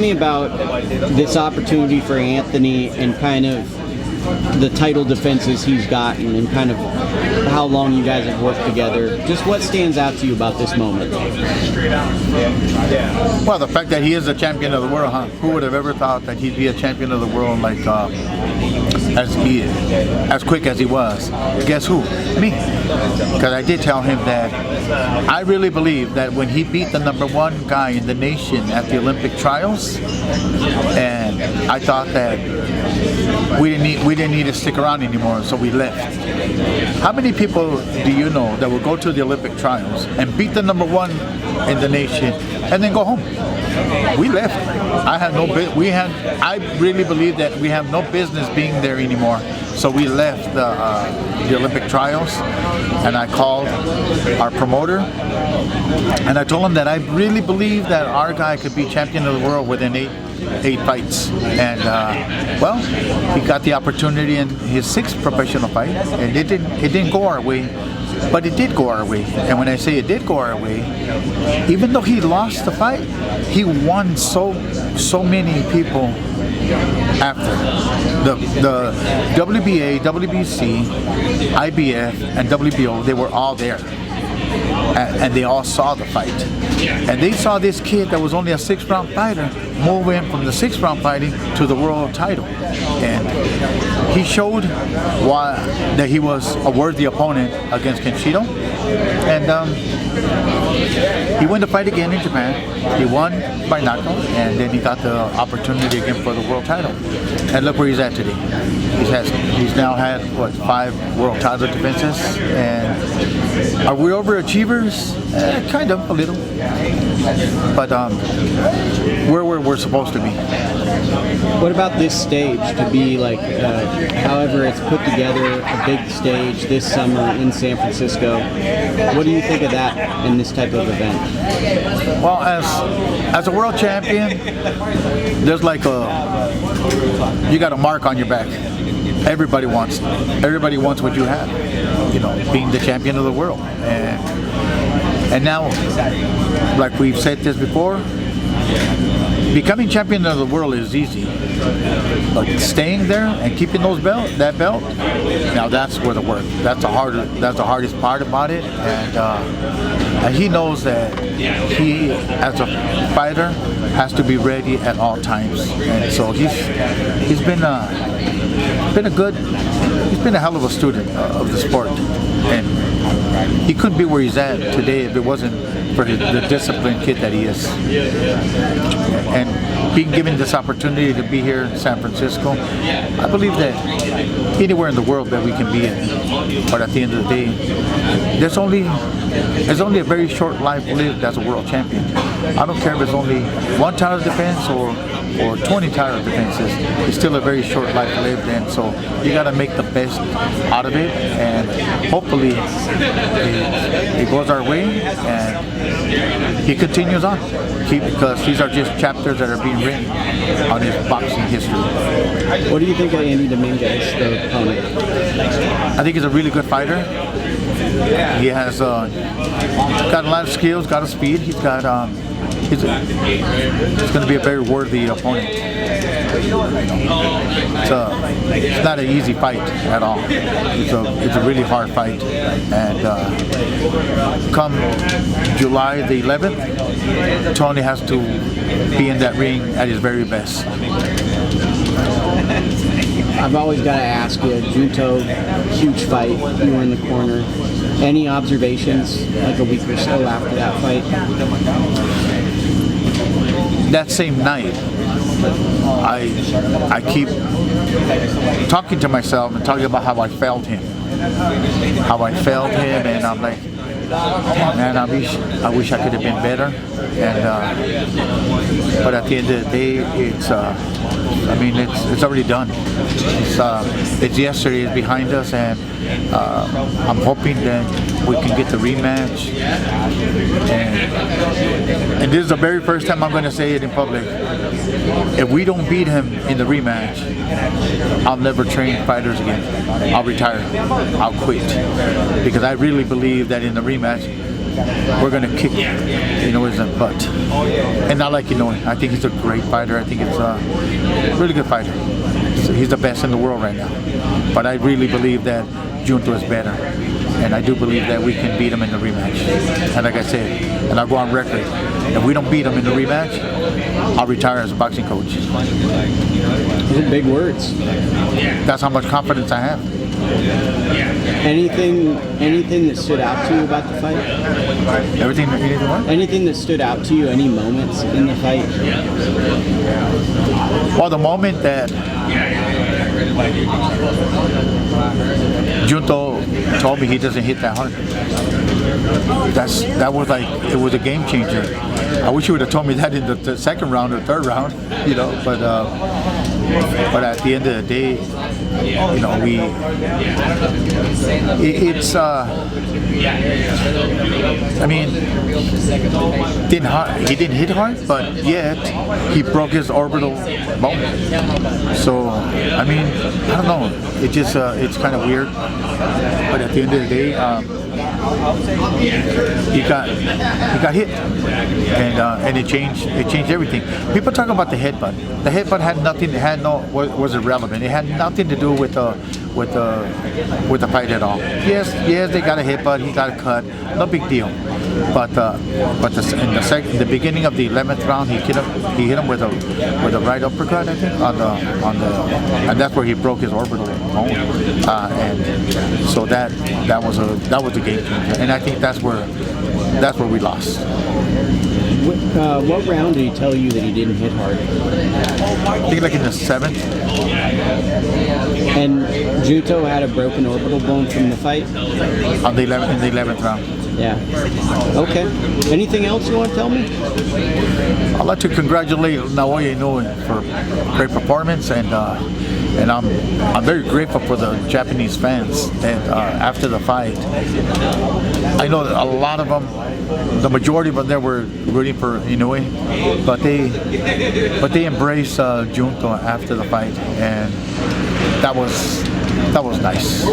Me about this opportunity for Anthony and kind of the title defenses he's gotten and kind of how long you guys have worked together. Just what stands out to you about this moment? Well, the fact that he is a champion of the world, huh? Who would have ever thought that he'd be a champion of the world like as he is, as quick as he was? Guess who? Me. Because I did tell him that I really believe that when he beat the #1 guy in the nation at the Olympic trials, and I thought that we didn't need to stick around anymore, so we left. How many people do you know that will go to the Olympic trials and beat the #1 in the nation and then go home? We left. I really believe that we have no business being there anymore. So we left the Olympic trials, and I called our promoter, and I told him that I really believe that our guy could be champion of the world within eight fights. And well, he got the opportunity in his 6th professional fight, and it didn't go our way. But it did go our way, and when I say it did go our way, even though he lost the fight, he won so many people after. The WBA, WBC, IBF, and WBO, they were all there. And they all saw the fight. And they saw this kid that was only a 6th-round fighter move in from the 6th-round fighting to the world title. And he showed that he was a worthy opponent against Kenshiro. And he won the fight again in Japan. He won by knockout, and then he got the opportunity again for the world title. And look where he's at today. He's now had, what, 5 world title defenses. And are we overachievers? Kind of, a little. But we're where we're supposed to be. What about this stage to be like, however it's put together, a big stage this summer in San Francisco? What do you think of that in this type of event? Well, as a world champion, there's like you got a mark on your back. Everybody wants what you have, being the champion of the world. And now, like we've said this before, becoming champion of the world is easy, but staying there and keeping that belt, now that's where the work. That's the hardest part about it. And he knows that he, as a fighter, has to be ready at all times. And so he's been a hell of a student of the sport, and he couldn't be where he's at today if it wasn't for the disciplined kid that he is. And being given this opportunity to be here in San Francisco, I believe that anywhere in the world that we can be in, but at the end of the day, there's only a very short life lived as a world champion. I don't care if it's only 1 title defense or 20 title defenses. It's still a very short life lived, and so you got to make the best out of it, and hopefully it goes our way and he continues on, because these are just chapters that are being written on his boxing history. What do you think of Andy Dominguez, the opponent? I think he's a really good fighter. He has got a lot of skills, got a speed. He's got he's going to be a very worthy opponent. It's not an easy fight at all. It's a really hard fight. And come July the 11th, Tony has to be in that ring at his very best. I've always got to ask you, Junto, huge fight, you were in the corner. Any observations like a week or so after that fight? That same night, I keep talking to myself and talking about how I felt him, and I'm like, man, I wish I could have been better. And but at the end of the day, it's already done. It's yesterday, it's behind us, and I'm hoping that we can get the rematch. And this is the very first time I'm going to say it in public. If we don't beat him in the rematch, I'll never train fighters again. I'll retire. I'll quit. Because I really believe that in the rematch, we're gonna kick Inoue's butt. And not like Inoue. I think he's a great fighter. I think it's a really good fighter. So he's the best in the world right now. But I really believe that Junto is better. And I do believe that we can beat him in the rematch. And like I said, and I'll go on record, if we don't beat him in the rematch, I'll retire as a boxing coach. Those are big words. That's how much confidence I have. Anything that stood out to you about the fight? Everything that you need to learn? Anything that stood out to you? Any moments in the fight? Well, the moment that Junto told me he doesn't hit that hard. That was like, it was a game changer. I wish you would have told me that in the second round or third round, you know. But at the end of the day, you know, I mean, he didn't hit hard, but yet he broke his orbital bone. So, I mean, I don't know. It just it's kind of weird. But at the end of the day, he got hit, and it changed everything. People talk about the headbutt. The headbutt was irrelevant. It had nothing to do with the fight at all. Yes, they got a headbutt. He got a cut. No big deal. But in the beginning of the 11th round, he hit him with a right uppercut, I think, and that's where he broke his orbital bone. And so that was a game changer. And I think that's where we lost. What round did he tell you that he didn't hit hard? I think like in the 7th. And Junto had a broken orbital bone from the fight? In the 11th round. Yeah. Okay. Anything else you want to tell me? I'd like to congratulate Naoya Inoue for great performance, and I'm very grateful for the Japanese fans. And after the fight, I know that a lot of them, the majority of them there were rooting for Inoue, but they embraced Junto after the fight, and that was nice.